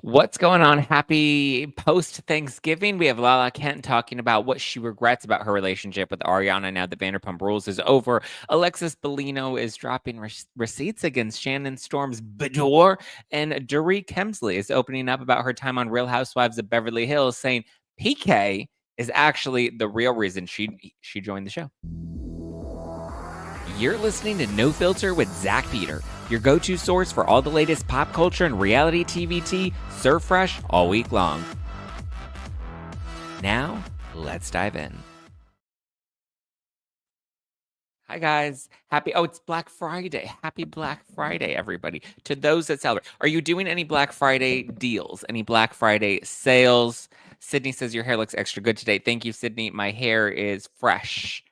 What's going on? Happy post-Thanksgiving. We have Lala Kent talking about what she regrets about her relationship with Ariana now that Vanderpump Rules is over. Alexis Bellino is dropping receipts against Shannon Storm's Beador. And Dorit Kemsley is opening up about her time on Real Housewives of Beverly Hills, saying PK is actually the real reason she joined the show. You're listening to No Filter with Zack Beador, your go-to source for all the latest pop culture and reality TV tea, served fresh all week long. Now, let's dive in. Hi, guys. It's Black Friday. Happy Black Friday, everybody. To those that celebrate. Are you doing any Black Friday deals? Any Black Friday sales? Sydney says your hair looks extra good today. Thank you, Sydney. My hair is fresh.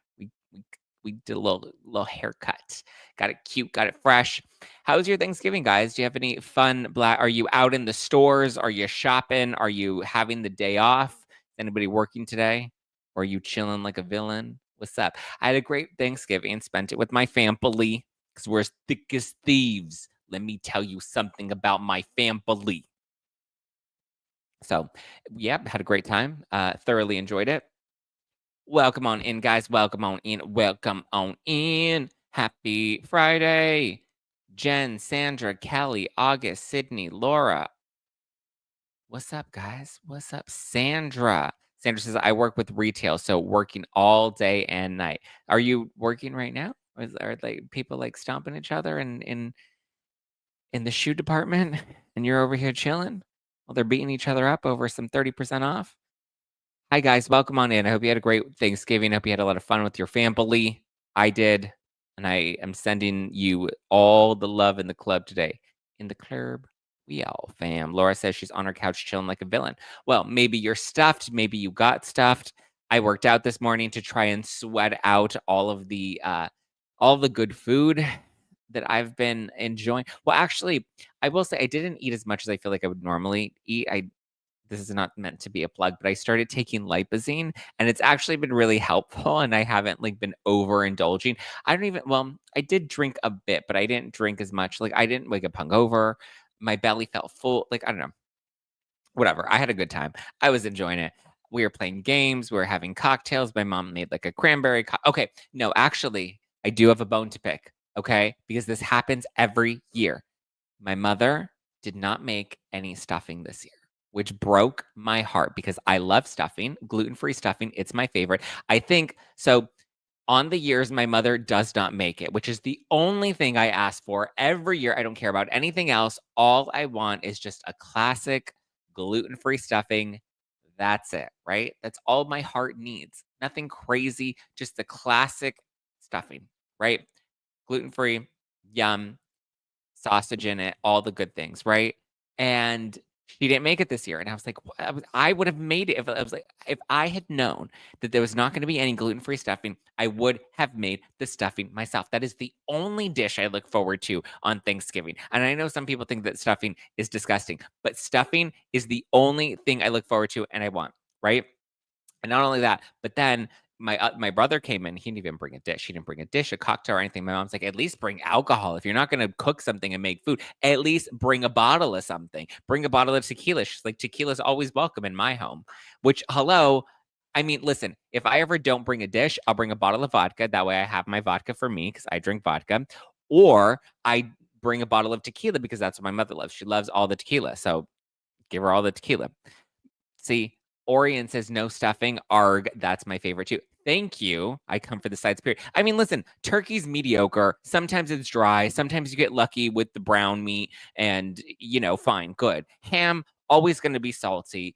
We did a little haircut. Got it cute, got it fresh. How's your Thanksgiving, guys? Do you have any fun are you out in the stores? Are you shopping? Are you having the day off? Is anybody working today? Or are you chilling like a villain? What's up? I had a great Thanksgiving and spent it with my family because we're as thick as thieves. Let me tell you something about my family. So, yep, had a great time. Thoroughly enjoyed it. Welcome on in, guys. Welcome on in. Welcome on in. Happy Friday. Jen, Sandra, Kelly, August, Sydney, Laura. What's up, guys? What's up? Sandra. Sandra says, I work with retail, so working all day and night. Are you working right now? Are people stomping each other in the shoe department and you're over here chilling while they're beating each other up over some 30% off? Hi, guys. Welcome on in. I hope you had a great Thanksgiving. I hope you had a lot of fun with your family. I did. And I am sending you all the love in the club today. In the club, we all fam. Laura says she's on her couch chilling like a villain. Well, maybe you're stuffed. Maybe you got stuffed. I worked out this morning to try and sweat out all the good food that I've been enjoying. Well, actually, I will say I didn't eat as much as I feel like I would normally eat. This is not meant to be a plug, but I started taking lipazine and it's actually been really helpful and I haven't been overindulging. I did drink a bit, but I didn't drink as much. I didn't wake up hungover. My belly felt full. I don't know. Whatever. I had a good time. I was enjoying it. We were playing games. We were having cocktails. My mom made a cranberry. Okay. No, actually, I do have a bone to pick. Okay. Because this happens every year. My mother did not make any stuffing this year, which broke my heart because I love stuffing, gluten-free stuffing. It's my favorite. I think so. On the years my mother does not make it, which is the only thing I ask for every year. I don't care about anything else. All I want is just a classic gluten-free stuffing. That's it, right? That's all my heart needs. Nothing crazy, just the classic stuffing, right? Gluten-free, yum, sausage in it, all the good things, right? And she didn't make it this year. And I was like, I would have made it if I had known that there was not going to be any gluten-free stuffing, I would have made the stuffing myself. That is the only dish I look forward to on Thanksgiving. And I know some people think that stuffing is disgusting, but stuffing is the only thing I look forward to and I want, right? And not only that, but then my brother came in. He didn't even bring a dish. He didn't bring a dish, a cocktail, or anything. My mom's like, at least bring alcohol. If you're not going to cook something and make food, at least bring a bottle of something. Bring a bottle of tequila. She's like, tequila's always welcome in my home. Which, hello. I mean, listen, if I ever don't bring a dish, I'll bring a bottle of vodka. That way I have my vodka for me because I drink vodka. Or I bring a bottle of tequila because that's what my mother loves. She loves all the tequila. So give her all the tequila. See, Orion says no stuffing. Arg, that's my favorite too. Thank you. I come for the side spirit. I mean, listen, turkey's mediocre. Sometimes it's dry. Sometimes you get lucky with the brown meat and, fine, good. Ham, always going to be salty,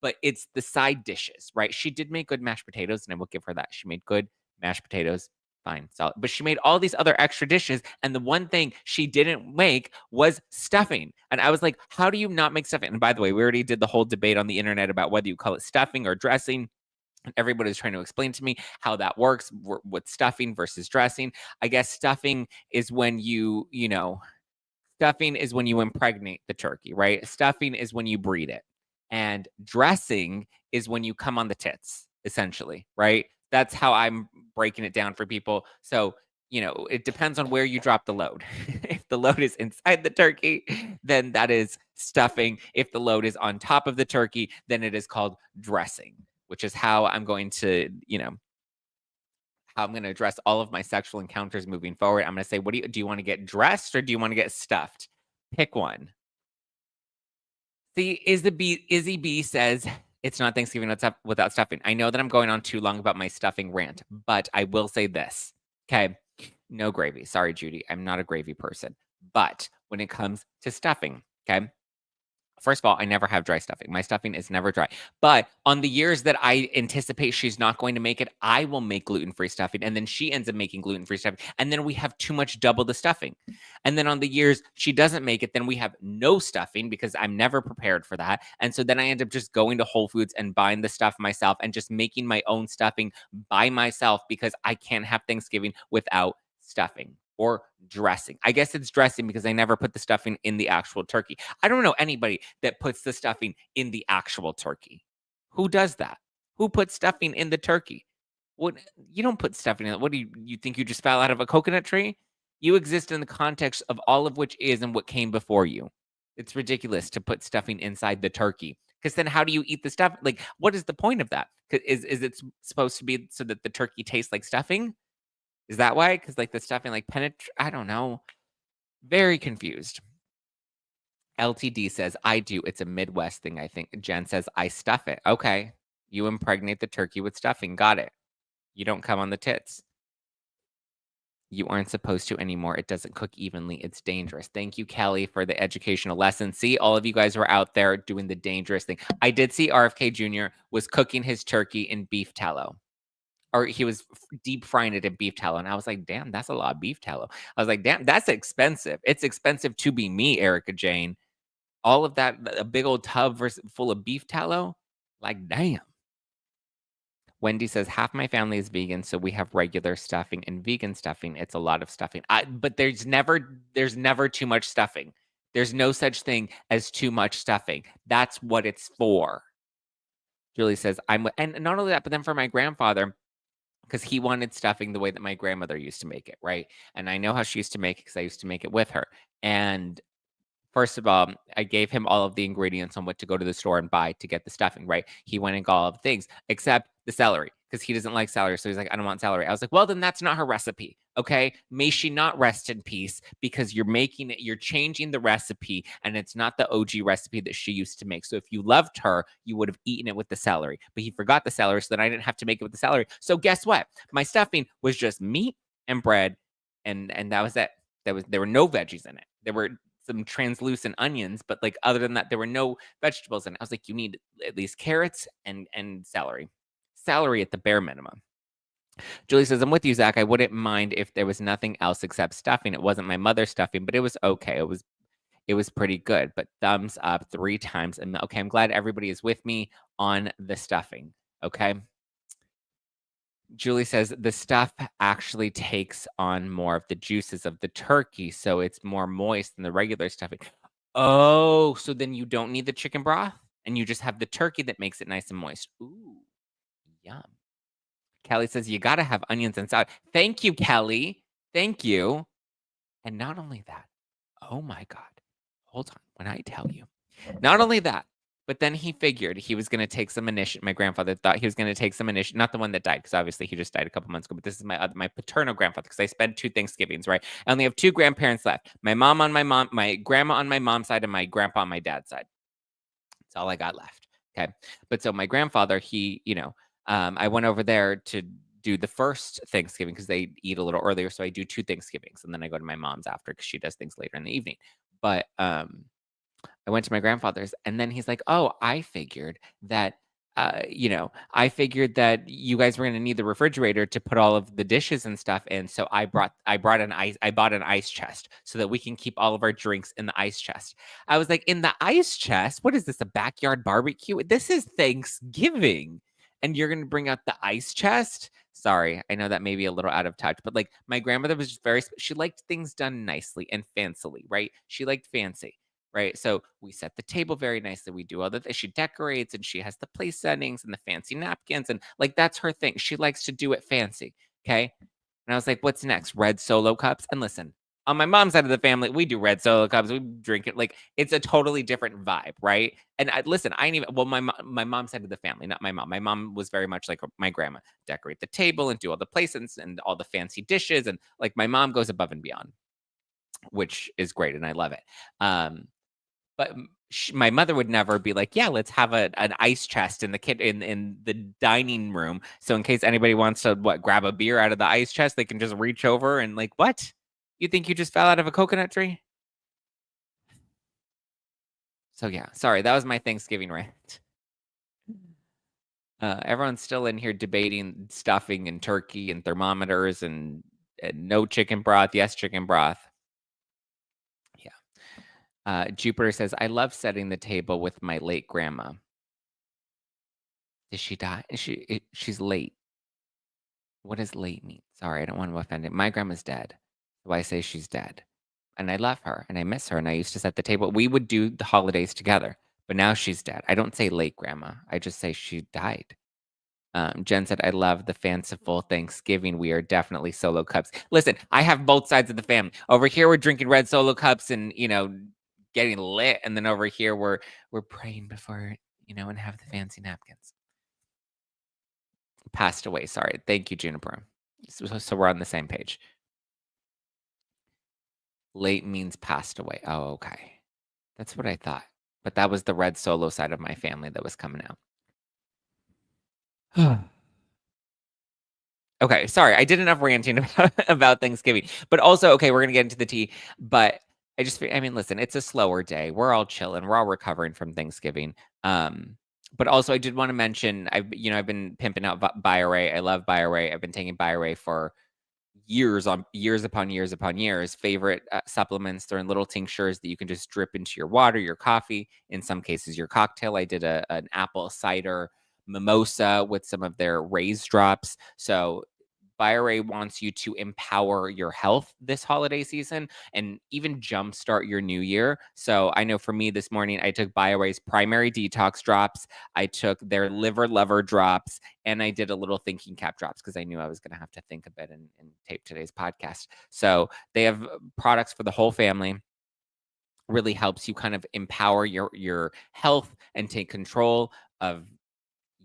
but it's the side dishes, right? She did make good mashed potatoes, and I will give her that. She made good mashed potatoes. Fine, solid. But she made all these other extra dishes, and the one thing she didn't make was stuffing. And I was like, how do you not make stuffing? And by the way, we already did the whole debate on the internet about whether you call it stuffing or dressing. And everybody was trying to explain to me how that works with stuffing versus dressing. I guess stuffing is when stuffing is when you impregnate the turkey, right? Stuffing is when you breed it. And dressing is when you come on the tits, essentially, right? That's how I'm breaking it down for people. So it depends on where you drop the load. If the load is inside the turkey, then that is stuffing. If the load is on top of the turkey, then it is called dressing, which is how I'm going to, how I'm going to address all of my sexual encounters moving forward. I'm going to say, what do you want to get dressed or do you want to get stuffed? Pick one. See, Izzy B says it's not Thanksgiving without stuffing. I know that I'm going on too long about my stuffing rant, but I will say this. Okay. No gravy. Sorry, Judy. I'm not a gravy person. But when it comes to stuffing, okay, first of all, I never have dry stuffing. My stuffing is never dry. But on the years that I anticipate she's not going to make it, I will make gluten-free stuffing. And then she ends up making gluten-free stuffing. And then we have too much double the stuffing. And then on the years she doesn't make it, then we have no stuffing because I'm never prepared for that. And so then I end up just going to Whole Foods and buying the stuff myself and just making my own stuffing by myself because I can't have Thanksgiving without stuffing or dressing. I guess it's dressing because I never put the stuffing in the actual turkey. I don't know anybody that puts the stuffing in the actual turkey. Who does that? Who puts stuffing in the turkey? What, you don't put stuffing in it. What do you think you just fell out of a coconut tree? You exist in the context of all of which is and what came before you. It's ridiculous to put stuffing inside the turkey. Because then how do you eat the stuff? Like, what is the point of that? Is it supposed to be so that the turkey tastes like stuffing? Is that why? Because like the stuffing like I don't know. Very confused. LTD says, I do. It's a Midwest thing, I think. Jen says, I stuff it. Okay. You impregnate the turkey with stuffing. Got it. You don't come on the tits. You aren't supposed to anymore. It doesn't cook evenly. It's dangerous. Thank you, Kelly, for the educational lesson. See, all of you guys were out there doing the dangerous thing. I did see RFK Jr. was cooking his turkey in beef tallow. Or he was deep frying it in beef tallow. And I was like, damn, that's a lot of beef tallow. I was like, damn, that's expensive. It's expensive to be me, Erica Jane. All of that, a big old tub full of beef tallow. Like, damn. Wendy says, half my family is vegan, so we have regular stuffing and vegan stuffing. It's a lot of stuffing. But there's never too much stuffing. There's no such thing as too much stuffing. That's what it's for. Julie says, and not only that, but then for my grandfather, because he wanted stuffing the way that my grandmother used to make it, right? And I know how she used to make it because I used to make it with her. And first of all, I gave him all of the ingredients on what to go to the store and buy to get the stuffing, right? He went and got all of the things except the celery because he doesn't like celery. So he's like, I don't want celery. I was like, well, then that's not her recipe. Okay. May she not rest in peace because you're changing the recipe and it's not the OG recipe that she used to make. So if you loved her, you would have eaten it with the celery. But he forgot the celery, so then I didn't have to make it with the celery. So guess what? My stuffing was just meat and bread, and that was it. There were no veggies in it. There were some translucent onions, but like other than that, there were no vegetables in it. I was like, you need at least carrots and celery. Celery at the bare minimum. Julie says, I'm with you, Zach. I wouldn't mind if there was nothing else except stuffing. It wasn't my mother's stuffing, but it was okay. It was pretty good. But thumbs up 3 times. And okay, I'm glad everybody is with me on the stuffing. Okay. Julie says the stuff actually takes on more of the juices of the turkey, so it's more moist than the regular stuffing. Oh, so then you don't need the chicken broth and you just have the turkey that makes it nice and moist. Ooh, yum. Kelly says you got to have onions and salad. Thank you, Kelly. Thank you. And not only that, oh my God. Hold on. When I tell you, not only that, but then he figured he was going to take some initiative. My grandfather thought he was going to take some initiative, not the one that died, because obviously he just died a couple months ago. But this is my paternal grandfather, because I spent 2 Thanksgivings, right? I only have 2 grandparents left: my grandma on my mom's side, and my grandpa on my dad's side. That's all I got left. Okay, but so my grandfather, he, I went over there to do the first Thanksgiving because they eat a little earlier, so I do 2 Thanksgivings, and then I go to my mom's after because she does things later in the evening. But I went to my grandfather's, and then he's like, "Oh, I figured that, I figured that you guys were gonna need the refrigerator to put all of the dishes and stuff in, so I bought an ice chest so that we can keep all of our drinks in the ice chest." I was like, "In the ice chest? What is this, a backyard barbecue? This is Thanksgiving, and you're gonna bring out the ice chest?" Sorry, I know that may be a little out of touch, but like my grandmother was just she liked things done nicely and fancily, right? She liked fancy. Right. So we set the table very nicely. We do all the she decorates and she has the place settings and the fancy napkins. And like that's her thing. She likes to do it fancy. Okay. And I was like, what's next? Red Solo cups? And listen, on my mom's side of the family, we do red Solo cups. We drink it like it's a totally different vibe, right? And listen, I ain't even my mom's side of the family, not my mom. My mom was very much like my grandma, decorate the table and do all the placements and all the fancy dishes, and like my mom goes above and beyond, which is great, and I love it. But my mother would never be like, yeah, let's have an ice chest in the in the dining room, so in case anybody wants to grab a beer out of the ice chest, they can just reach over and like, what? You think you just fell out of a coconut tree? So yeah, sorry, that was my Thanksgiving rant. Everyone's still in here debating stuffing and turkey and thermometers and no chicken broth, yes chicken broth. Yeah. Jupiter says, I love setting the table with my late grandma. Did she die? She's late. What does late mean? Sorry, I don't want to offend it. My grandma's dead. So I say she's dead. And I love her and I miss her. And I used to set the table. We would do the holidays together. But now she's dead. I don't say late grandma. I just say she died. Jen said, I love the fanciful Thanksgiving. We are definitely Solo cups. Listen, I have both sides of the family. Over here, we're drinking red Solo cups and, getting lit. And then over here, we're praying before, and have the fancy napkins. Passed away. Sorry. Thank you, Juniper. So we're on the same page. Late means passed away. Oh, okay. That's what I thought. But that was the red Solo side of my family that was coming out. Okay, sorry. I did enough ranting about Thanksgiving. But also, okay, we're going to get into the tea. But I mean, listen, it's a slower day. We're all chilling. We're all recovering from Thanksgiving. But also, I did want to mention, I've been pimping out Biore. I love Biore. I've been taking Biore for years upon years. Favorite supplements. They're in little tinctures that you can just drip into your water, your coffee, in some cases your cocktail. I did an apple cider mimosa with some of their raised drops. So Biore wants you to empower your health this holiday season and even jumpstart your new year. So I know for me this morning, I took Biore's primary detox drops. I took their liver lover drops, and I did a little thinking cap drops because I knew I was going to have to think a bit and tape today's podcast. So they have products for the whole family. Really helps you kind of empower your health and take control of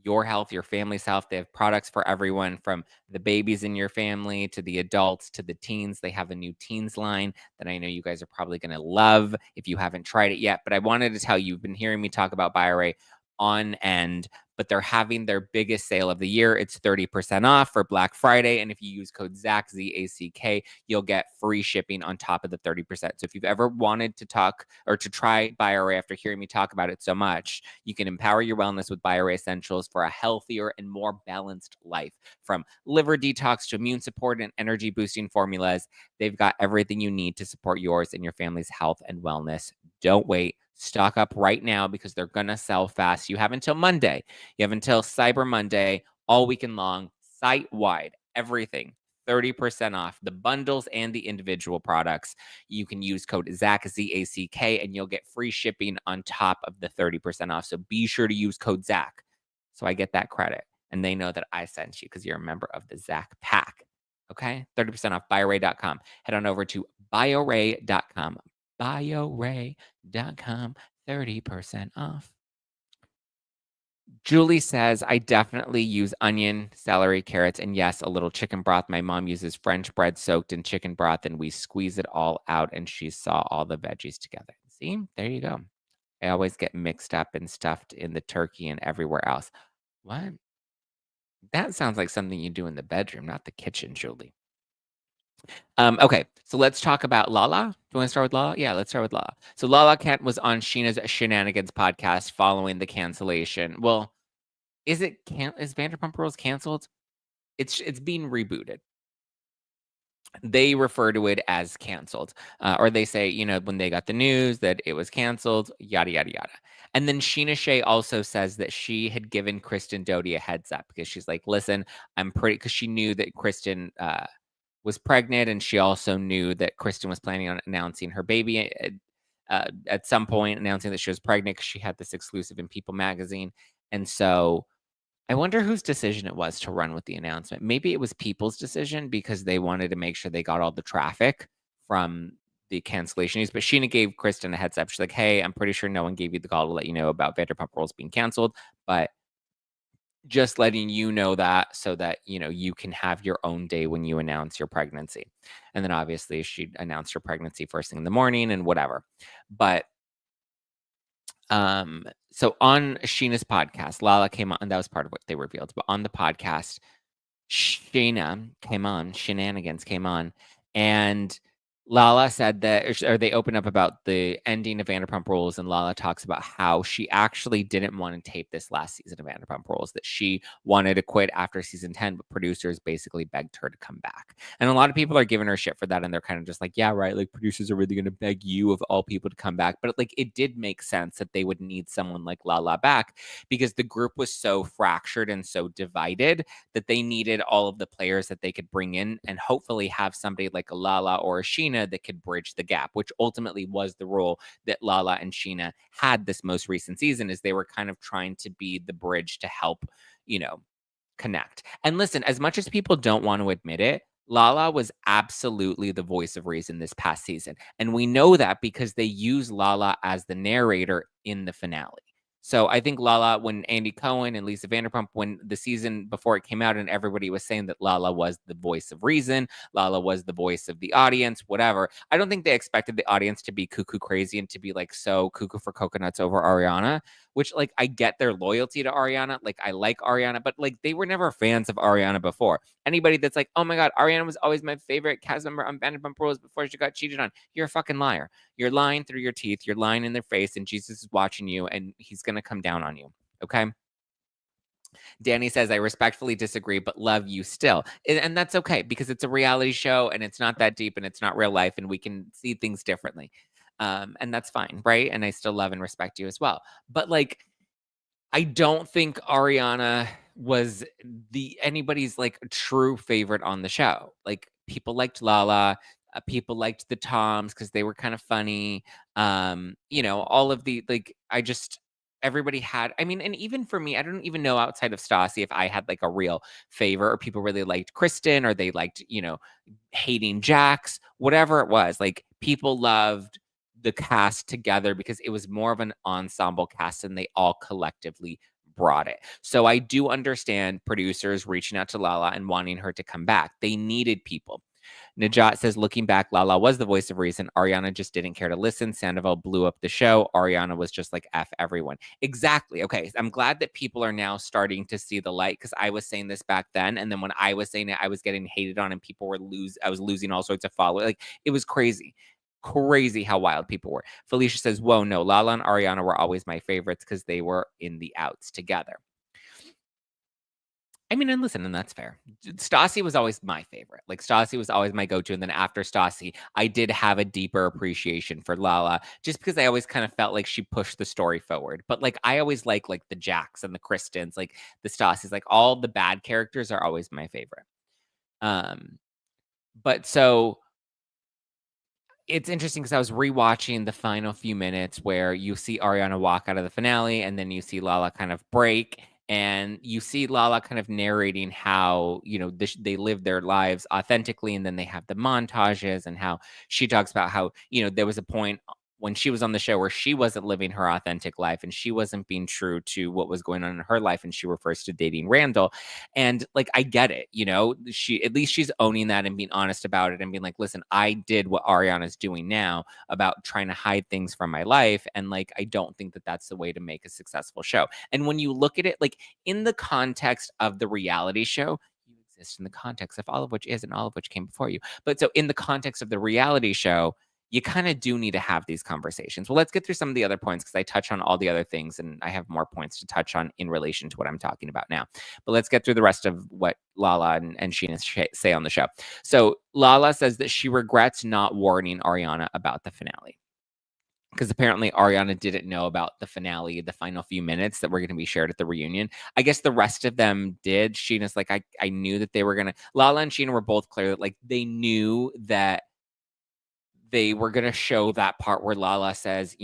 your health, your family's health. They have products for everyone from the babies in your family to the adults to the teens. They have a new teens line that I know you guys are probably going to love if you haven't tried it yet. But I wanted to tell you, you've been hearing me talk about Biore on end, but they're having their biggest sale of the year. It's 30% off for Black Friday. And if you use code ZACK, ZACK, you'll get free shipping on top of the 30%. So if you've ever wanted to talk or to try Biore after hearing me talk about it so much, you can empower your wellness with Biore Essentials for a healthier and more balanced life. From liver detox to immune support and energy boosting formulas, they've got everything you need to support yours and your family's health and wellness. Don't wait. Stock up right now because they're going to sell fast. You have until Monday. You have until Cyber Monday, all weekend long, site-wide, everything. 30% off the bundles and the individual products. You can use code ZACK, ZACK, and you'll get free shipping on top of the 30% off. So be sure to use code ZACK so I get that credit. And they know that I sent you because you're a member of the ZACK pack. Okay? 30% off Biore.com. Head on over to Biore.com. Biore.com. 30% off. Julie says, I definitely use onion, celery, carrots, and yes, a little chicken broth. My mom uses French bread soaked in chicken broth, and we squeeze it all out, and she saw all the veggies together. See, there you go. I always get mixed up and stuffed in the turkey and everywhere else. What? That sounds like something you do in the bedroom, not the kitchen, Julie. Okay, so let's talk about Lala. Do you want to start with Lala? Yeah, let's start with Lala. So Lala Kent was on Scheana's Shenanigans podcast following the cancellation. Well, is Vanderpump Rules canceled? It's being rebooted. They refer to it as canceled, or they say, when they got the news that it was canceled, yada yada yada. And then Scheana Shay also says that she had given Kristen Doty a heads up because she's like, listen, because she knew that Kristen was pregnant, and she also knew that Kristen was planning on announcing her baby at some point, announcing that she was pregnant because she had this exclusive in People magazine. And so I wonder whose decision it was to run with the announcement. Maybe it was People's decision because they wanted to make sure they got all the traffic from the cancellation news. But Scheana gave Kristen a heads up. She's like, "Hey, I'm pretty sure no one gave you the call to let you know about Vanderpump Rules being canceled, but just letting you know that so that, you can have your own day when you announce your pregnancy." And then obviously she announced her pregnancy first thing in the morning and whatever. But so on Sheena's podcast, Lala came on, and that was part of what they revealed. But on the podcast, Scheana came on, Shenanigans came on, and Lala said that, or they open up about the ending of Vanderpump Rules, and Lala talks about how she actually didn't want to tape this last season of Vanderpump Rules, that she wanted to quit after season 10, but producers basically begged her to come back. And a lot of people are giving her shit for that, and they're kind of just like, yeah, right, like producers are really going to beg you of all people to come back. But like, it did make sense that they would need someone like Lala back because the group was so fractured and so divided that they needed all of the players that they could bring in and hopefully have somebody like a Lala or a Scheana that could bridge the gap, which ultimately was the role that Lala and Scheana had this most recent season, is they were kind of trying to be the bridge to help, connect. And listen, as much as people don't want to admit it, Lala was absolutely the voice of reason this past season. And we know that because they use Lala as the narrator in the finale. So I think Lala, when Andy Cohen and Lisa Vanderpump, when the season before it came out and everybody was saying that Lala was the voice of reason, Lala was the voice of the audience, whatever. I don't think they expected the audience to be cuckoo crazy and to be like so cuckoo for coconuts over Ariana, which like I get their loyalty to Ariana. Like I like Ariana, but like they were never fans of Ariana before. Anybody that's like, oh my God, Ariana was always my favorite cast member on Vanderpump Rules before she got cheated on, you're a fucking liar. You're lying through your teeth. You're lying in their face, and Jesus is watching you, and he's going to come down on you. Okay. Danny says, I respectfully disagree, but love you still. And that's okay because it's a reality show and it's not that deep and it's not real life and we can see things differently. And that's fine. Right. And I still love and respect you as well. But like, I don't think Ariana was anybody's like true favorite on the show. Like people liked Lala, people liked the Toms because they were kind of funny. All of the like I just everybody had, I mean, and even for me, I don't even know outside of Stassi if I had like a real favor or people really liked Kristen or they liked, hating Jax, whatever it was. Like people loved the cast together because it was more of an ensemble cast and they all collectively brought it. So I do understand producers reaching out to Lala and wanting her to come back. They needed people. Najat says, looking back, Lala was the voice of reason. Ariana just didn't care to listen. Sandoval blew up the show. Ariana was just like, F everyone. Exactly. Okay. I'm glad that people are now starting to see the light because I was saying this back then. And then when I was saying it, I was getting hated on and people were I was losing all sorts of followers. Like it was crazy. Crazy how wild people were. Felicia says, whoa, no, Lala and Ariana were always my favorites because they were in the outs together. I mean, and listen, and that's fair. Stassi was always my favorite. Like Stassi was always my go-to. And then after Stassi, I did have a deeper appreciation for Lala just because I always kind of felt like she pushed the story forward. But like I always like the Jacks and the Kristens, like the Stassis, like all the bad characters are always my favorite. But so it's interesting because I was rewatching the final few minutes where you see Ariana walk out of the finale and then you see Lala kind of break and you see Lala kind of narrating how, they live their lives authentically. And then they have the montages and how she talks about how, there was a point when she was on the show where she wasn't living her authentic life and she wasn't being true to what was going on in her life. And she refers to dating Randall. And like, I get it, at least she's owning that and being honest about it and being like, listen, I did what Ariana's doing now about trying to hide things from my life. And like, I don't think that that's the way to make a successful show. And when you look at it, like in the context of the reality show, you exist in the context of all of which is and all of which came before you. But so in the context of the reality show, you kind of do need to have these conversations. Well, let's get through some of the other points because I touch on all the other things and I have more points to touch on in relation to what I'm talking about now. But let's get through the rest of what Lala and Scheana say on the show. So Lala says that she regrets not warning Ariana about the finale. Because apparently Ariana didn't know about the finale, the final few minutes that were going to be shared at the reunion. I guess the rest of them did. Sheena's like, I knew that they were going to. Lala and Scheana were both clear that like they knew that they were going to show that part where Lala says,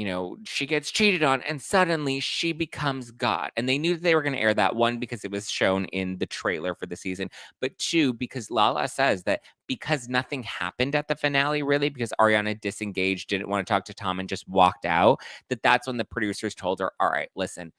she gets cheated on and suddenly she becomes God. And they knew that they were going to air that, one, because it was shown in the trailer for the season, but two, because Lala says that because nothing happened at the finale, really, because Ariana disengaged, didn't want to talk to Tom, and just walked out, that's when the producers told her, all right, listen,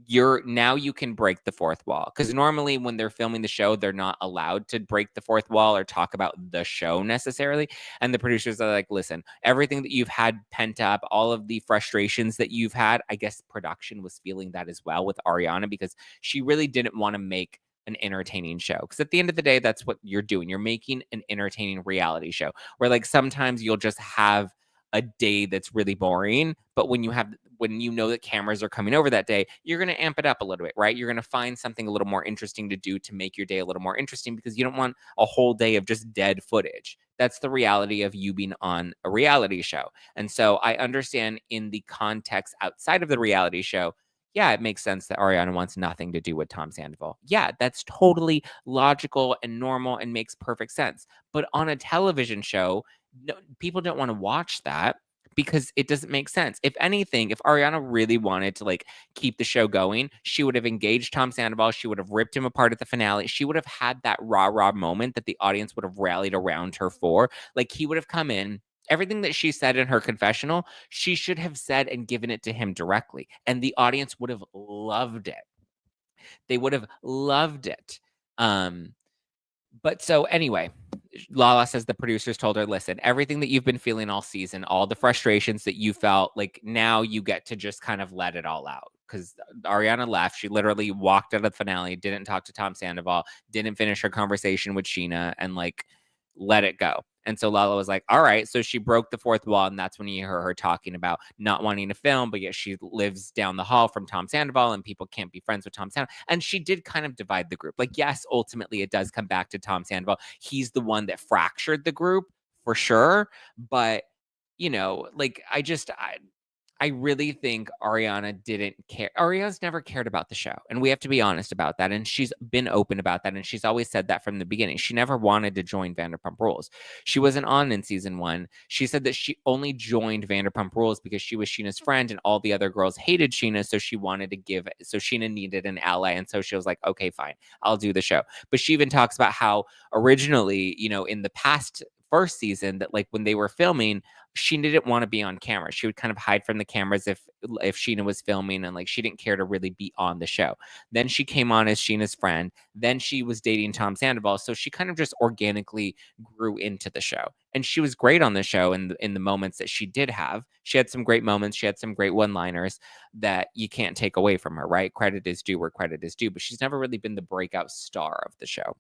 you can break the fourth wall. Because normally when they're filming the show, they're not allowed to break the fourth wall or talk about the show necessarily. And the producers are like, listen, everything that you've had pent up, all of the frustrations that you've had, I guess production was feeling that as well with Ariana, because she really didn't want to make an entertaining show. Because at the end of the day, that's what you're doing. You're making an entertaining reality show where, like, sometimes you'll just have a day that's really boring, but when you know that cameras are coming over that day, you're going to amp it up a little bit, right? You're going to find something a little more interesting to do to make your day a little more interesting, because you don't want a whole day of just dead footage. That's the reality of you being on a reality show. And so I understand in the context outside of the reality show, yeah, it makes sense that Ariana wants nothing to do with Tom Sandoval. Yeah, that's totally logical and normal and makes perfect sense. But on a television show, no, people don't want to watch that because it doesn't make sense. If anything, if Ariana really wanted to, like, keep the show going, she would have engaged Tom Sandoval. She would have ripped him apart at the finale. She would have had that rah-rah moment that the audience would have rallied around her for. Like, he would have come in. Everything that she said in her confessional, she should have said and given it to him directly. And the audience would have loved it. They would have loved it. But so anyway, Lala says the producers told her, listen, everything that you've been feeling all season, all the frustrations that you felt, like, now you get to just kind of let it all out. Because Ariana left. She literally walked out of the finale, didn't talk to Tom Sandoval, didn't finish her conversation with Scheana, and, like, let it go. And so Lala was like, all right. So she broke the fourth wall. And that's when you hear her talking about not wanting to film, but yet she lives down the hall from Tom Sandoval and people can't be friends with Tom Sandoval. And she did kind of divide the group. Like, yes, ultimately it does come back to Tom Sandoval. He's the one that fractured the group for sure. But, like, I really think Ariana didn't care. Ariana's never cared about the show. And we have to be honest about that. And she's been open about that. And she's always said that from the beginning. She never wanted to join Vanderpump Rules. She wasn't on in season 1. She said that she only joined Vanderpump Rules because she was Scheana's friend and all the other girls hated Scheana. So she wanted to so Scheana needed an ally. And so she was like, okay, fine, I'll do the show. But she even talks about how originally, in the past first season, that, like, when they were filming, she didn't want to be on camera. She would kind of hide from the cameras if Scheana was filming, and, like, she didn't care to really be on the show. Then she came on as Scheana's friend. Then she was dating Tom Sandoval, so she kind of just organically grew into the show. And she was great on the show in the moments that she did have. She had some great moments. She had some great one-liners that you can't take away from her, right? Credit is due where credit is due, but she's never really been the breakout star of the show.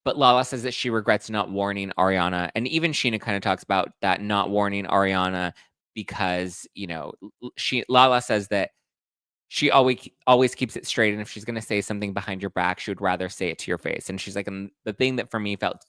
But Lala says that she regrets not warning Ariana. And even Scheana kind of talks about that, not warning Ariana, because, Lala says that she always keeps it straight. And if she's going to say something behind your back, she would rather say it to your face. And she's like, and the thing that for me felt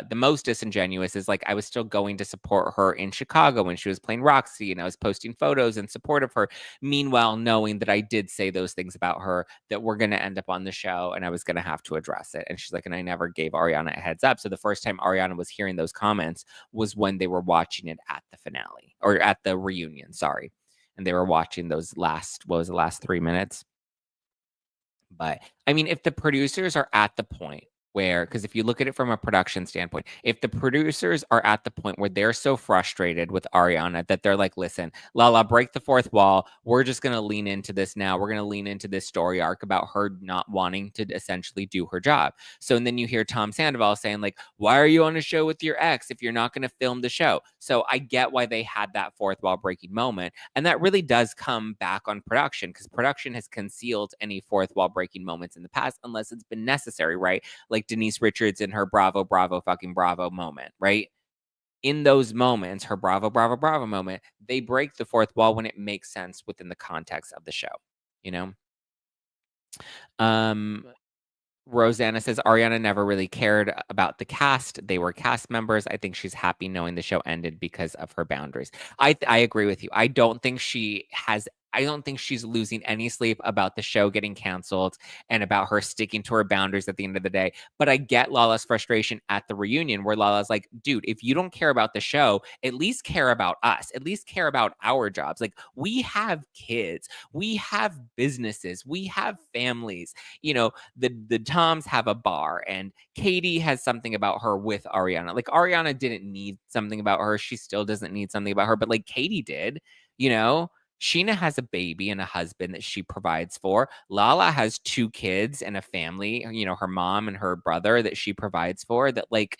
the most disingenuous is, like, I was still going to support her in Chicago when she was playing Roxy, and I was posting photos in support of her. Meanwhile, knowing that I did say those things about her that were going to end up on the show and I was going to have to address it. And she's like, and I never gave Ariana a heads up. So the first time Ariana was hearing those comments was when they were watching it at the finale, or at the reunion, sorry. And they were watching those last 3 minutes. But I mean, if the producers are at the point where, because if you look at it from a production standpoint, if the producers are at the point where they're so frustrated with Ariana that they're like, listen, Lala, break the fourth wall. We're just going to lean into this now. We're going to lean into this story arc about her not wanting to essentially do her job. So, and then you hear Tom Sandoval saying, like, why are you on a show with your ex if you're not going to film the show? So I get why they had that fourth wall breaking moment. And that really does come back on production, because production has concealed any fourth wall breaking moments in the past unless it's been necessary, right? Like Denise Richards in her bravo, bravo, fucking bravo moment, right? In those moments, her bravo, bravo, bravo moment, they break the fourth wall when it makes sense within the context of the show, Rosanna says Ariana never really cared about the cast. They were cast members. I think she's happy knowing the show ended because of her boundaries. I agree with you. I don't think she has I don't think she's losing any sleep about the show getting canceled and about her sticking to her boundaries at the end of the day. But I get Lala's frustration at the reunion where Lala's like, dude, if you don't care about the show, at least care about us, at least care about our jobs. Like, we have kids, we have businesses, we have families. The Toms have a bar, and Katie has something about her with Ariana. Like, Ariana didn't need something about her. She still doesn't need something about her, but like Katie did, you know? Scheana has a baby and a husband that she provides for. Lala has 2 kids and a family, her mom and her brother that she provides for. That, like,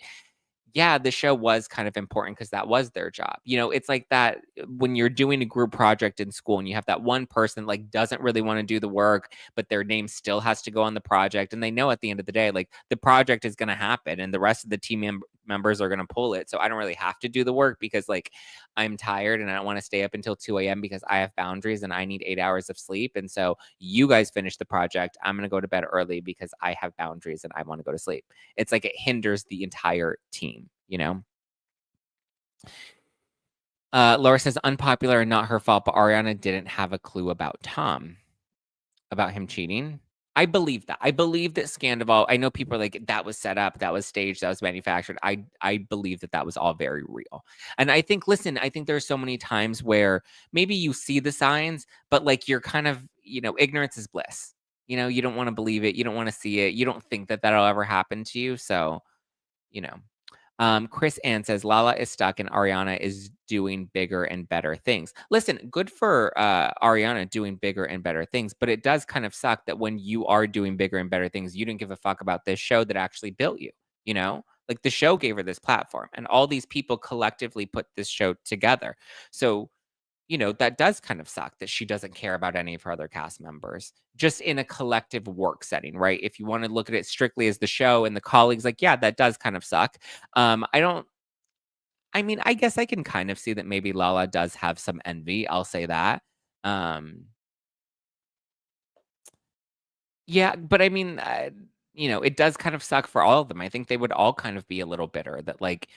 yeah, the show was kind of important because that was their job. It's like that when you're doing a group project in school and you have that one person like doesn't really want to do the work, but their name still has to go on the project. And they know at the end of the day, like the project is going to happen and the rest of the team members are going to pull it. So I don't really have to do the work because like I'm tired and I don't want to stay up until 2 a.m. because I have boundaries and I need 8 hours of sleep. And so you guys finish the project. I'm going to go to bed early because I have boundaries and I want to go to sleep. It's like it hinders the entire team. Laura says unpopular and not her fault, but Ariana didn't have a clue about Tom, about him cheating. I believe that. I believe that Scandival, I know people are like, that was set up, that was staged, that was manufactured. I believe that was all very real. And I think, listen, I think there's so many times where maybe you see the signs, but like you're kind of, ignorance is bliss. You don't want to believe it. You don't want to see it. You don't think that that'll ever happen to you. So, you know. Chris Ann says Lala is stuck and Ariana is doing bigger and better things. Listen, good for Ariana doing bigger and better things, but it does kind of suck that when you are doing bigger and better things, you didn't give a fuck about this show that actually built you, Like the show gave her this platform and all these people collectively put this show together. So that does kind of suck that she doesn't care about any of her other cast members, just in a collective work setting, right? If you want to look at it strictly as the show and the colleagues, like, yeah, that does kind of suck. I guess I can kind of see that maybe Lala does have some envy. I'll say that. Um, Yeah, but it does kind of suck for all of them. I think they would all kind of be a little bitter that, like,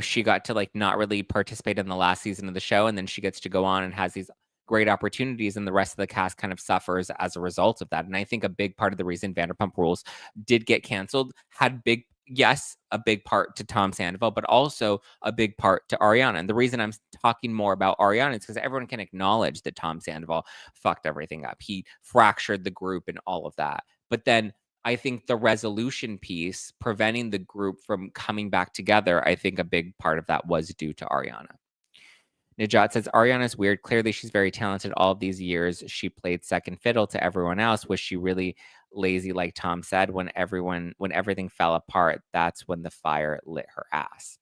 she got to, like, not really participate in the last season of the show, and then she gets to go on and has these great opportunities, and the rest of the cast kind of suffers as a result of that. And I think a big part of the reason Vanderpump Rules did get canceled had a big part to Tom Sandoval, but also a big part to Ariana. And the reason I'm talking more about Ariana is because everyone can acknowledge that Tom Sandoval fucked everything up. He fractured the group and all of that. But then I think the resolution piece, preventing the group from coming back together, I think a big part of that was due to Ariana. Najat says Ariana's weird. Clearly, she's very talented. All of these years, she played second fiddle to everyone else. Was she really lazy, like Tom said? When everything fell apart, that's when the fire lit her ass.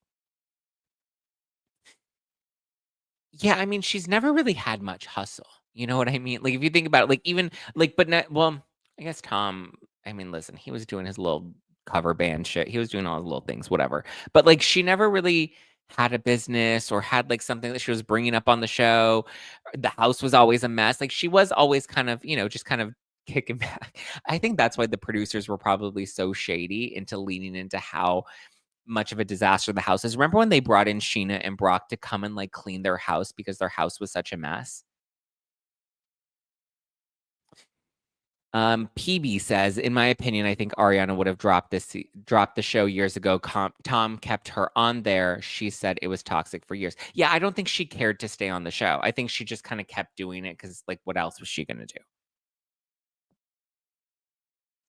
Yeah, she's never really had much hustle. You know what I mean? Like, if you think about it, like, even, like, but not, well, I guess Tom, listen, he was doing his little cover band shit. He was doing all his little things, whatever. But, like, she never really had a business or had, like, something that she was bringing up on the show. The house was always a mess. Like, she was always kind of, just kind of kicking back. I think that's why the producers were probably so shady into leaning into how much of a disaster the house is. Remember when they brought in Scheana and Brock to come and, like, clean their house because their house was such a mess? PB says, in my opinion, I think Ariana would have dropped the show years ago. Tom kept her on there. She said it was toxic for years. Yeah, I don't think she cared to stay on the show. I think she just kind of kept doing it because, like, what else was she gonna do?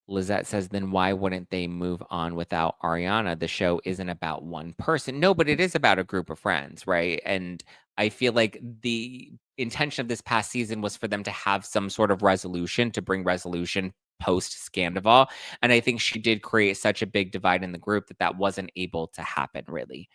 Lizette says, then why wouldn't they move on without Ariana? The show isn't about one person. No, but it is about a group of friends, right? And I feel like the intention of this past season was for them to have some sort of resolution, to bring resolution post Scandival. And I think she did create such a big divide in the group that wasn't able to happen, really.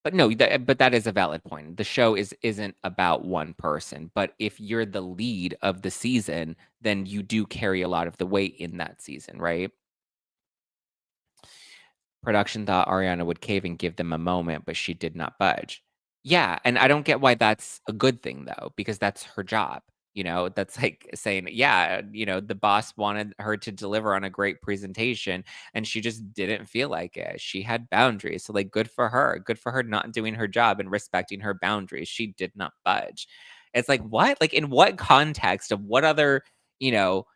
But no, that is a valid point. The show isn't about one person, but if you're the lead of the season, then you do carry a lot of the weight in that season, right? Production thought Ariana would cave and give them a moment, but she did not budge. Yeah, and I don't get why that's a good thing though, because that's her job. that's like saying, yeah, the boss wanted her to deliver on a great presentation and she just didn't feel like it. She had boundaries. So, like, good for her. Good for her not doing her job and respecting her boundaries. She did not budge. It's like, what? Like, in what context of what other, you know,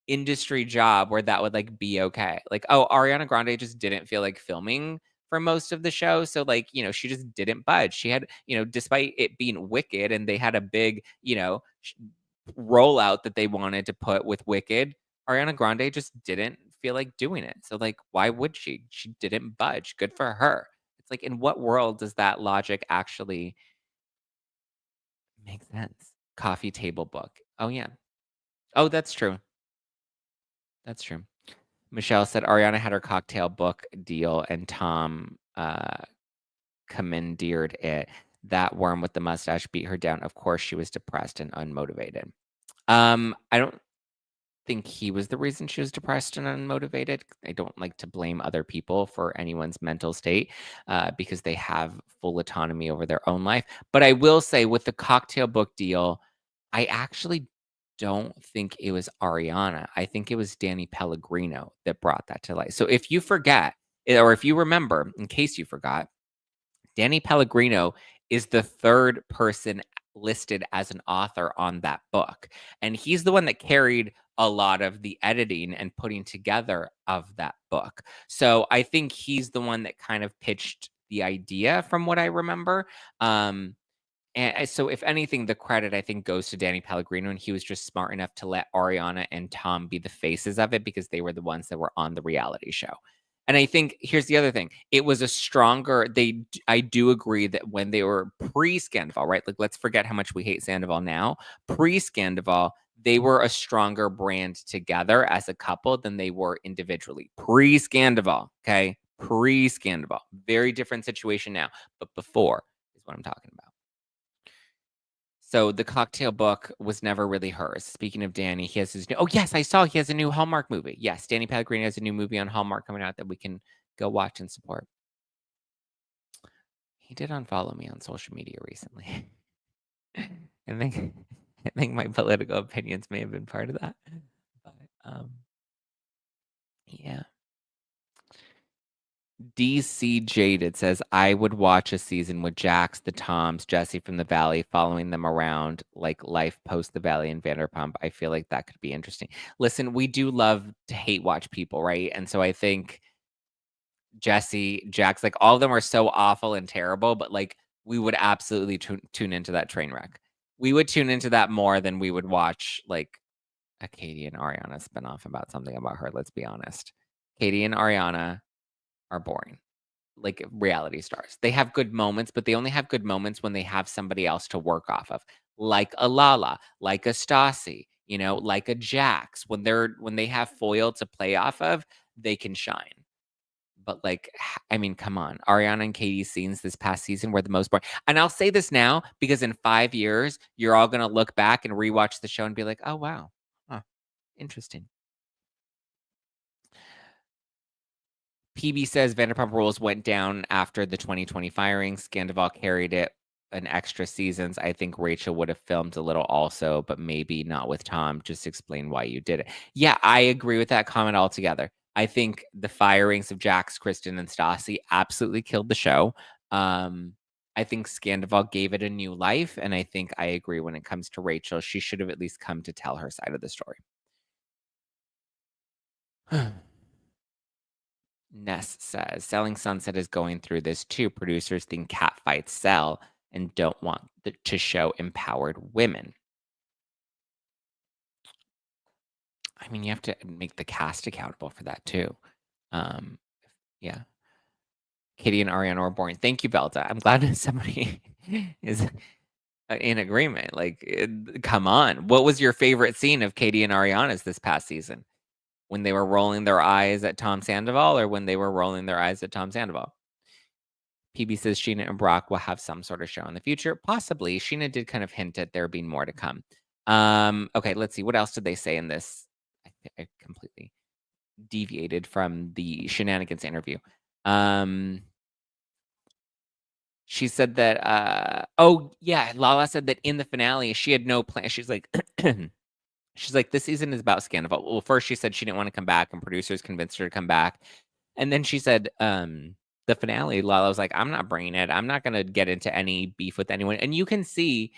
industry job where that would, like, be okay? Like, oh, Ariana Grande just didn't feel like filming for most of the show, so, like, she just didn't budge. She had, despite it being Wicked and they had a big, rollout that they wanted to put with Wicked, Ariana Grande just didn't feel like doing it. So, like, why would she? She didn't budge. Good for her. It's like, in what world does that logic actually make sense? Coffee table book. Oh, yeah. Oh, that's true. That's true. Michelle said Ariana had her cocktail book deal and Tom commandeered it. That worm with the mustache beat her down. Of course, she was depressed and unmotivated. I don't think he was the reason she was depressed and unmotivated. I don't like to blame other people for anyone's mental state because they have full autonomy over their own life. But I will say, with the cocktail book deal, I actually don't think it was Ariana. I think it was Danny Pellegrino that brought that to light. So if you forget, or if you remember, in case you forgot, Danny Pellegrino is the third person listed as an author on that book. And he's the one that carried a lot of the editing and putting together of that book. So I think he's the one that kind of pitched the idea from what I remember. And so if anything, the credit I think goes to Danny Pellegrino, and he was just smart enough to let Ariana and Tom be the faces of it because they were the ones that were on the reality show. And I think here's the other thing. It was a stronger I do agree that when they were pre-Scandival, right? Like, let's forget how much we hate Sandoval now. Pre-Scandival, they were a stronger brand together as a couple than they were individually. Pre-Scandival, okay? Pre-Scandival. Very different situation now, but before is what I'm talking about. So the cocktail book was never really hers. Speaking of Danny, he has his new, oh yes, I saw he has a new Hallmark movie. Yes, Danny Pellegrino has a new movie on Hallmark coming out that we can go watch and support. He did unfollow me on social media recently. I think I think my political opinions may have been part of that. But yeah. DC Jaded says, I would watch a season with Jax, the Toms, Jesse from the Valley, following them around like life post the Valley and Vanderpump. I feel like that could be interesting. Listen, we do love to hate watch people, right? And so I think Jesse, Jax, like, all of them are so awful and terrible, but like, we would absolutely tune into that train wreck. We would tune into that more than we would watch like a Katie and Ariana spinoff about something about her. Let's be honest. Katie and Ariana are boring, like reality stars. They have good moments, but they only have good moments when they have somebody else to work off of, like a Lala, like a Stassi, like a Jax. When they have foil to play off of, they can shine. But like, I mean, come on. Ariana and Katie's scenes this past season were the most boring. And I'll say this now because in 5 years, you're all gonna look back and rewatch the show and be like, oh wow. Huh, interesting. PB says Vanderpump Rules went down after the 2020 firings. Scandival carried it an extra seasons. I think Rachel would have filmed a little also, but maybe not with Tom. Just explain why you did it. Yeah, I agree with that comment altogether. I think the firings of Jax, Kristen, and Stassi absolutely killed the show. I think Scandival gave it a new life, and I think I agree when it comes to Rachel. She should have at least come to tell her side of the story. Ness says, Selling Sunset is going through this too. Producers think catfights sell and don't want to show empowered women. I mean, you have to make the cast accountable for that too. Yeah. Katie and Ariana are boring. Thank you, Belta. I'm glad somebody is in agreement. Like, come on. What was your favorite scene of Katie and Ariana's this past season? When they were rolling their eyes at Tom Sandoval, or when they were rolling their eyes at Tom Sandoval? PB says Scheana and Brock will have some sort of show in the future. Possibly. Scheana did kind of hint at there being more to come. Okay, let's see. What else did they say in this? I completely deviated from the shenanigans interview. She said that, oh, yeah, Lala said that in the finale, she had no plan. She's like, this season is about Scandal. Well, first she said she didn't want to come back, and producers convinced her to come back. And then she said, the finale, Lala was like, I'm not bringing it. I'm not going to get into any beef with anyone. And you can see,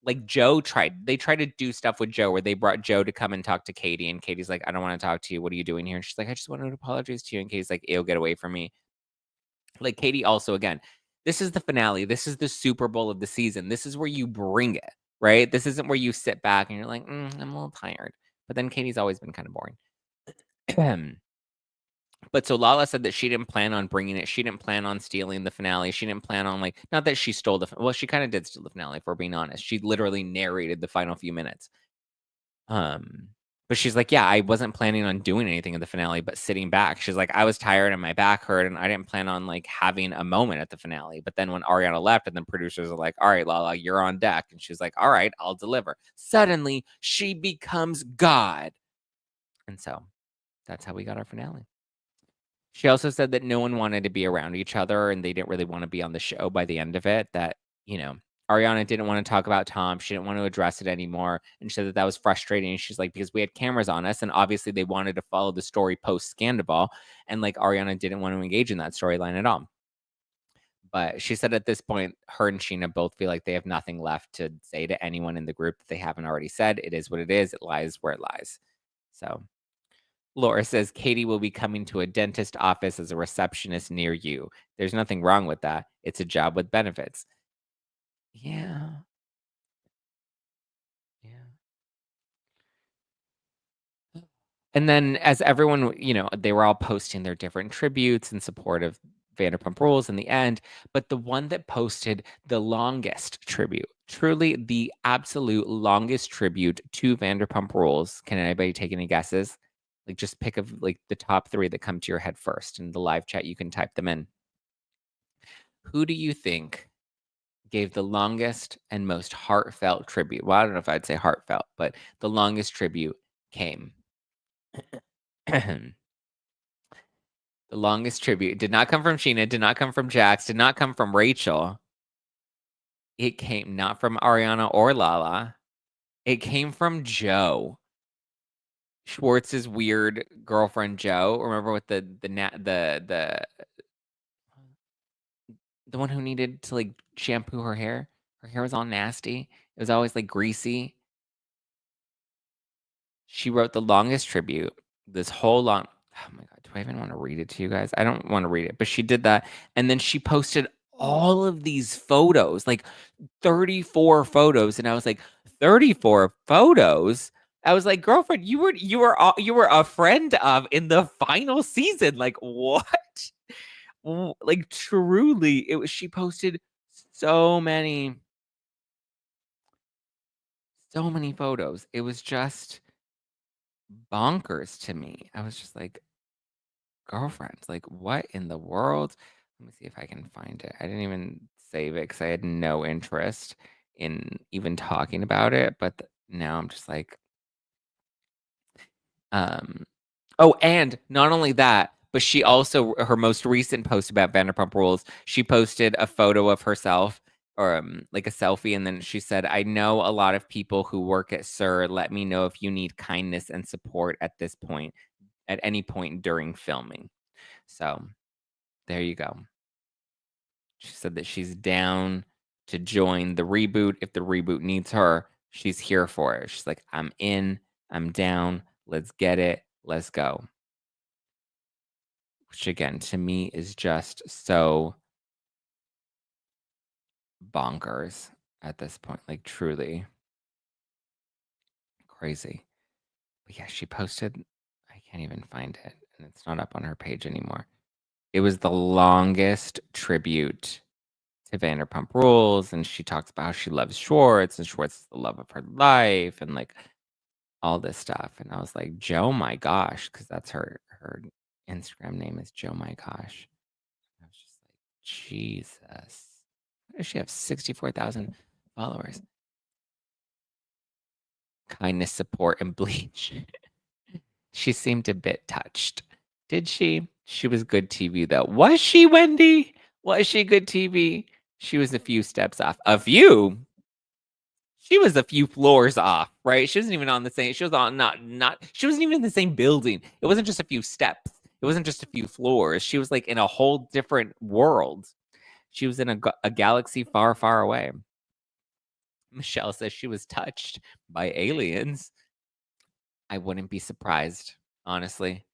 like, they tried to do stuff with Joe where they brought Joe to come and talk to Katie. And Katie's like, I don't want to talk to you. What are you doing here? And she's like, I just want to apologize to you. And Katie's like, ew, get away from me. Like, Katie also, again, this is the finale. This is the Super Bowl of the season. This is where you bring it, right? This isn't where you sit back and you're like, I'm a little tired. But then Katie's always been kind of boring. But so Lala said that she didn't plan on bringing it. She didn't plan on stealing the finale. She didn't plan on, like, not that she stole well, she kind of did steal the finale, if we're being honest. She literally narrated the final few minutes. But she's like, yeah, I wasn't planning on doing anything in the finale, but sitting back. She's like, I was tired and my back hurt, and I didn't plan on, like, having a moment at the finale. But then when Ariana left, and then producers are like, all right, Lala, you're on deck. And she's like, all right, I'll deliver. Suddenly, she becomes God. And so that's how we got our finale. She also said that no one wanted to be around each other, and they didn't really want to be on the show by the end of it. That, Ariana didn't want to talk about Tom. She didn't want to address it anymore. And she said that was frustrating. She's like, because we had cameras on us, and obviously they wanted to follow the story post-Scandal. And, like, Ariana didn't want to engage in that storyline at all. But she said at this point, her and Scheana both feel like they have nothing left to say to anyone in the group that they haven't already said. It is what it is. It lies where it lies. So Laura says Katie will be coming to a dentist office as a receptionist near you. There's nothing wrong with that. It's a job with benefits. Yeah. Yeah. And then as everyone, they were all posting their different tributes in support of Vanderpump Rules in the end, but the one that posted the longest tribute, truly the absolute longest tribute to Vanderpump Rules. Can anybody take any guesses? Like, just pick of, like, the top 3 that come to your head first. In the live chat, you can type them in. Who do you think gave the longest and most heartfelt tribute? Well, I don't know if I'd say heartfelt, but the longest tribute came. The longest tribute did not come from Scheana, did not come from Jax, did not come from Rachel. It came not from Ariana or Lala. It came from Joe. Schwartz's weird girlfriend Joe. Remember with the one who needed to, like, shampoo her hair? Her hair was all nasty. It was always, like, greasy. She wrote the longest tribute. This whole long, oh my God, do I even want to read it to you guys? I don't want to read it, but she did that. And then she posted all of these photos, like 34 photos. And I was like, 34 photos? I was like, girlfriend, you were a friend of in the final season. Like, what? Like, truly, she posted so many photos. It was just bonkers to me. I was just like, girlfriends, like, what in the world? Let me see if I can find it. I didn't even save it because I had no interest in even talking about it. But now I'm just like, oh, and not only that, but she also, her most recent post about Vanderpump Rules, she posted a photo of herself, or like a selfie, and then she said, I know a lot of people who work at SUR. Let me know if you need kindness and support at any point during filming. So there you go. She said that she's down to join the reboot. If the reboot needs her, she's here for it. She's like, I'm in, I'm down, let's get it, let's go. Which, again, to me is just so bonkers at this point. Like, truly crazy. But yeah, she posted, I can't even find it, and it's not up on her page anymore. It was the longest tribute to Vanderpump Rules, and she talks about how she loves Schwartz, and Schwartz is the love of her life, and, like, all this stuff. And I was like, Joe my gosh, because that's her Instagram name is Joe my gosh. I was just like, Jesus. Why does she have 64,000 followers? Kindness, support, and bleach. She seemed a bit touched. Did she? She was good TV, though. Was she, Wendy? Was she good TV? She was a few steps off. A few? She was a few floors off, right? She wasn't even on the same. She was on not. She wasn't even in the same building. It wasn't just a few steps. It wasn't just a few floors. She was like in a whole different world. She was in a galaxy far, far away. Michelle says she was touched by aliens. I wouldn't be surprised, honestly.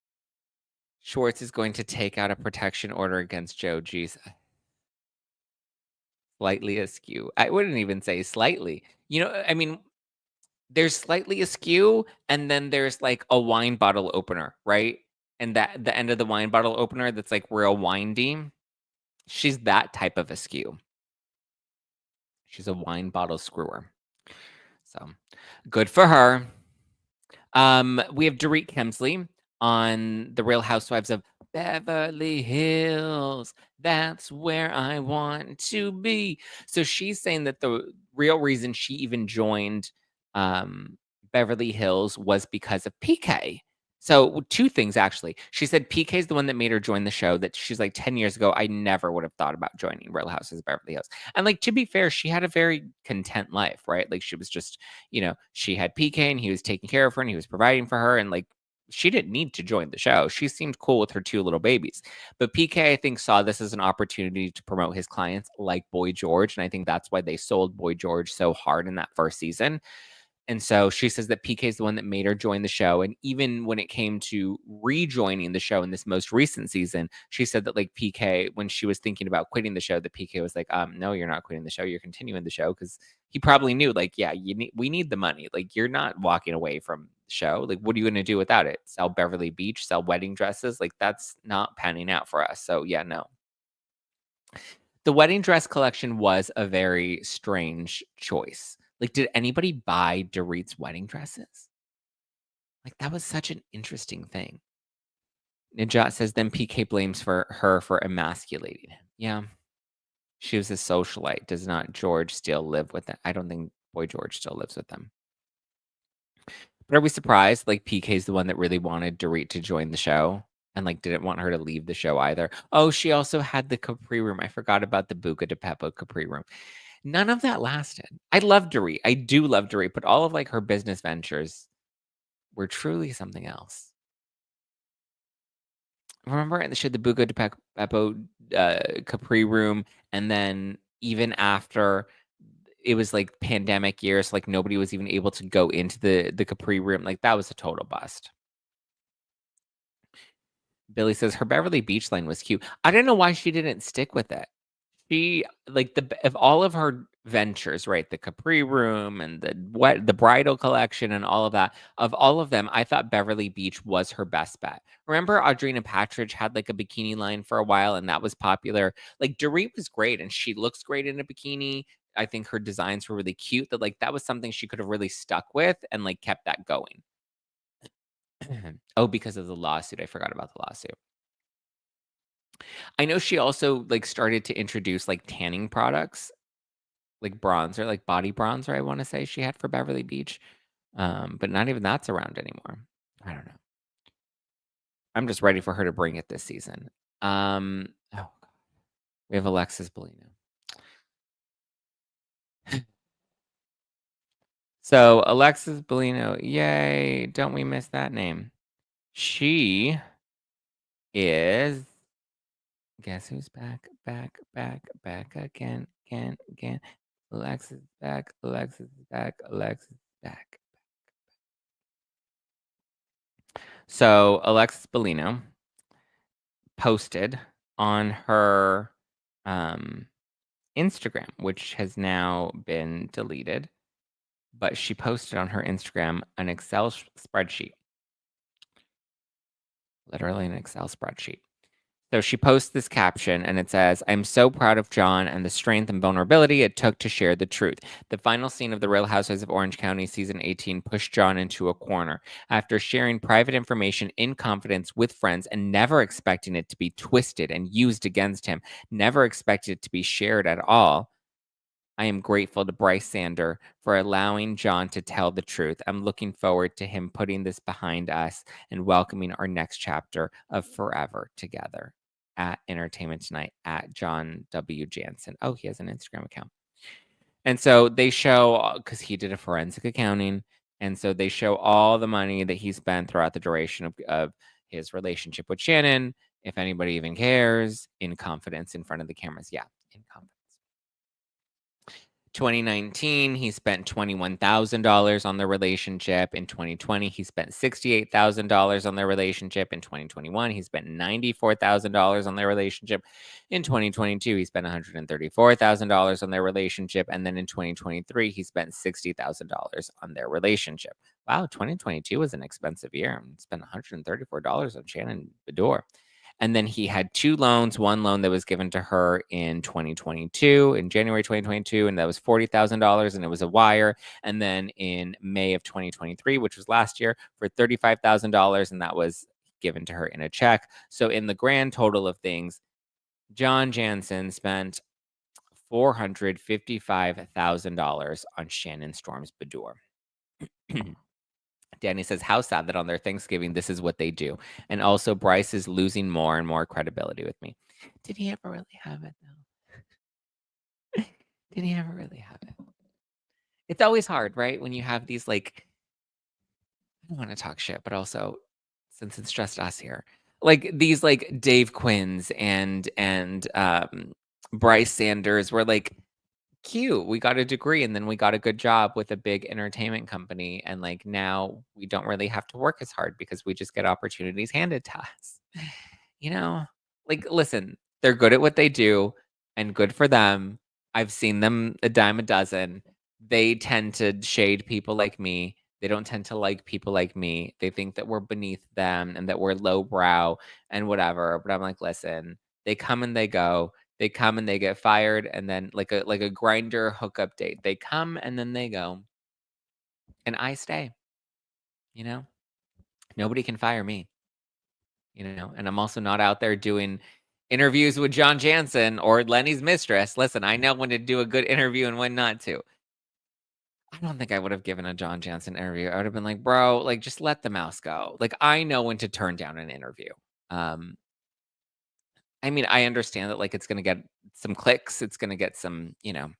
Schwartz is going to take out a protection order against Joe. Geez, slightly askew. I wouldn't even say slightly. I mean, there's slightly askew, and then there's like a wine bottle opener, right? And that the end of the wine bottle opener that's like real windy. She's that type of askew. She's a wine bottle screwer. So good for her. We have Dorit Kemsley on The Real Housewives of Beverly Hills. That's where I want to be. So she's saying that the real reason she even joined Beverly Hills was because of PK. So two things actually. She said PK is the one that made her join the show. That she's like 10 years ago, I never would have thought about joining Real Houses of Beverly Hills. And like to be fair, she had a very content life, right? Like she was just, she had PK and he was taking care of her and he was providing for her, and like she didn't need to join the show. She seemed cool with her two little babies. But PK, I think, saw this as an opportunity to promote his clients like Boy George. And I think that's why they sold Boy George so hard in that first season. And so she says that PK is the one that made her join the show. And even when it came to rejoining the show in this most recent season, she said that like PK, when she was thinking about quitting the show, that PK was like, no, you're not quitting the show. You're continuing the show. Cause he probably knew like, yeah, we need the money. Like you're not walking away from the show. Like, what are you going to do without it? Sell Beverly Beach, sell wedding dresses. Like that's not panning out for us. So yeah, no. The wedding dress collection was a very strange choice. Like, did anybody buy Dorit's wedding dresses? Like, that was such an interesting thing. Najat says, then PK blames her for emasculating him. Yeah. She was a socialite. Does not George still live with them? I don't think Boy George still lives with them. But are we surprised? Like, PK's the one that really wanted Dorit to join the show and, like, didn't want her to leave the show either. Oh, she also had the Capri room. I forgot about the Buca de Beppo Capri room. None of that lasted. I love Dorit. I do love Dorit, but all of like her business ventures were truly something else. Remember she had the Buca de Beppo Capri room, and then even after it was like pandemic years, like nobody was even able to go into the Capri room. Like that was a total bust. Billy says her Beverly Beach line was cute. I don't know why she didn't stick with it. She like of all of her ventures, right? The Capri room and the bridal collection and all of that. Of all of them, I thought Beverly Beach was her best bet. Remember Audrina Patridge had like a bikini line for a while and that was popular. Like Dorit was great and she looks great in a bikini. I think her designs were really cute. That was something she could have really stuck with and like kept that going. Oh, because of the lawsuit. I forgot about the lawsuit. I know she also like started to introduce like tanning products, like bronzer, like body bronzer, I want to say she had for Beverly Beach. But not even that's around anymore. I don't know. I'm just ready for her to bring it this season. Oh God. We have Alexis Bellino. So Alexis Bellino, yay. Don't we miss that name? She is, guess who's back again. Alexis back, Alexis back, Alexis back. So Alexis Bellino posted on her Instagram, which has now been deleted, but she posted on her Instagram an Excel spreadsheet. Literally an Excel spreadsheet. So she posts this caption and it says, I'm so proud of John and the strength and vulnerability it took to share the truth. The final scene of The Real Housewives of Orange County season 18 pushed John into a corner. After sharing private information in confidence with friends and never expecting it to be twisted and used against him, never expected it to be shared at all, I am grateful to Bryce Sander for allowing John to tell the truth. I'm looking forward to him putting this behind us and welcoming our next chapter of forever together. at Entertainment Tonight at John W. Jansen. Oh, he has an Instagram account. And so they show, because he did a forensic accounting, and so they show all the money that he spent throughout the duration of his relationship with Shannon, if anybody even cares, in confidence in front of the cameras. Yeah, in confidence. 2019, he spent $21,000 on their relationship. In 2020, he spent $68,000 on their relationship. In 2021, he spent $94,000 on their relationship. In 2022, he spent $134,000 on their relationship. And then in 2023, he spent $60,000 on their relationship. Wow, 2022 was an expensive year. He spent $134 on Shannon Beador. And then he had 2 loans, one loan that was given to her in 2022, in January 2022, and that was $40,000, and it was a wire. And then in May of 2023, which was last year, for $35,000, and that was given to her in a check. So in the grand total of things, John Jansen spent $455,000 on Shannon Storms Beador. Danny says, how sad that on their Thanksgiving, this is what they do. And also, Bryce is losing more and more credibility with me. Did he ever really have it, though? Did he ever really have it? It's always hard, right? When you have these, like, I don't want to talk shit, but also, since it's just us here, like these, like, Dave Quinns and Bryce Sanders were like, cute. We got a degree and then we got a good job with a big entertainment company. And like now we don't really have to work as hard because we just get opportunities handed to us. You know, like, listen, they're good at what they do and good for them. I've seen them a dime a dozen. They tend to shade people like me. They don't tend to like people like me. They think that we're beneath them and that we're lowbrow and whatever. But I'm like, listen, they come and they go. They come and they get fired, and then like a grinder hookup date. They come and then they go. And I stay. You know? Nobody can fire me. You know, and I'm also not out there doing interviews with John Jansen or Lenny's mistress. Listen, I know when to do a good interview and when not to. I don't think I would have given a John Jansen interview. I would have been like, bro, like, just let the mouse go. Like, I know when to turn down an interview. I mean, I understand that, like, it's gonna get some clicks, it's gonna get some, you know,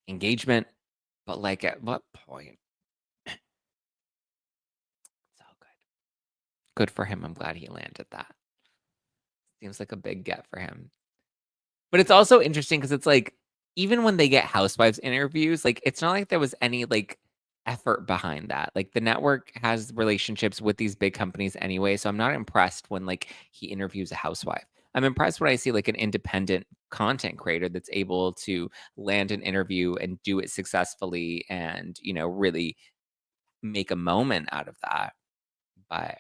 engagement, but, like, at what point? So good. Good for him, I'm glad he landed that. Seems like a big get for him. But it's also interesting because it's like, even when they get housewives interviews, like, it's not like there was any, like, effort behind that. Like, the network has relationships with these big companies anyway, so I'm not impressed when, like, he interviews a housewife. I'm impressed when I see, like, an independent content creator that's able to land an interview and do it successfully and, you know, really make a moment out of that. But,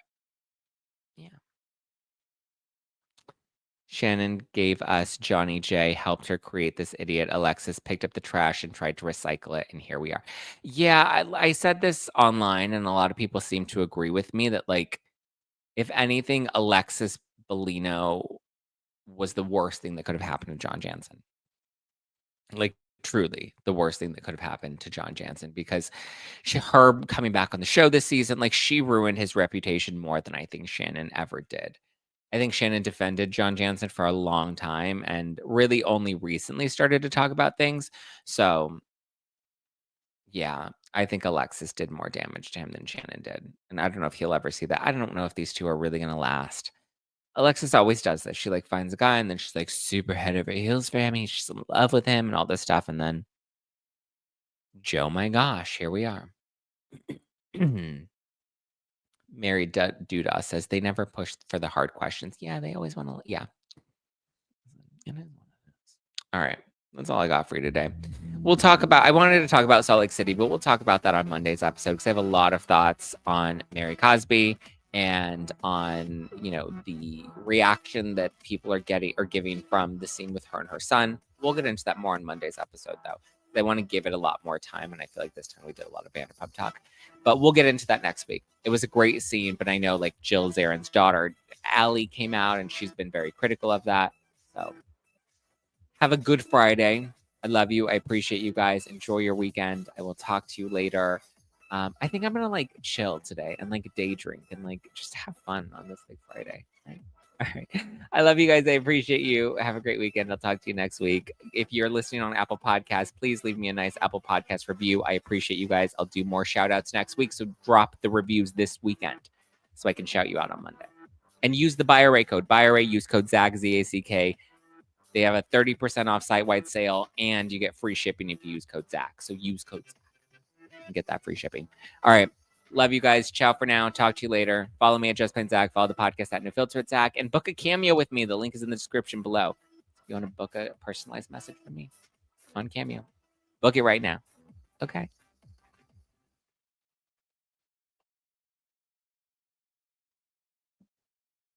yeah. Shannon gave us Johnny J, helped her create this idiot. Alexis picked up the trash and tried to recycle it, and here we are. Yeah, I said this online, and a lot of people seem to agree with me that, like, if anything, Alexis Bellino was the worst thing that could have happened to John Jansen. Like, truly the worst thing that could have happened to John Jansen, because her coming back on the show this season, like, she ruined his reputation more than I think Shannon ever did. I think Shannon defended John Jansen for a long time and really only recently started to talk about things. So, yeah, I think Alexis did more damage to him than Shannon did. And I don't know if he'll ever see that. I don't know if these two are really going to last. Alexis always does this. She, like, finds a guy and then she's like super head over heels for him. She's in love with him and all this stuff. And then, Joe, my gosh, here we are. Mary Duda says they never pushed for the hard questions. Yeah, they always want to. Yeah. It is one of those. All right. That's all I got for you today. We'll talk about, I wanted to talk about Salt Lake City, but we'll talk about that on Monday's episode because I have a lot of thoughts on Mary Cosby and on, you know, the reaction that people are giving from the scene with her and her son. We'll get into that more on Monday's episode, though. They want to give it a lot more time, and I feel like this time we did a lot of Vanderpump talk. But we'll get into that next week. It was a great scene, but I know, like, Jill Zarin's daughter, Allie, came out, and she's been very critical of that. So have a good Friday. I love you. I appreciate you guys. Enjoy your weekend. I will talk to you later. I think I'm gonna, like, chill today and, like, day drink and, like, just have fun on this, like, Friday. Right? All right. I love you guys. I appreciate you. Have a great weekend. I'll talk to you next week. If you're listening on Apple Podcasts, please leave me a nice Apple Podcast review. I appreciate you guys. I'll do more shout outs next week. So drop the reviews this weekend so I can shout you out on Monday. And use the buy array code. Buy array, use code ZACK, ZACK. They have a 30% off site-wide sale, and you get free shipping if you use code ZACK. So use code ZACK and get that free shipping. All right. Love you guys. Ciao for now. Talk to you later. Follow me at Just Plain Zack. Follow the podcast at No Filter at Zack. And book a cameo with me. The link is in the description below. If you want to book a personalized message from me on Cameo, book it right now. Okay.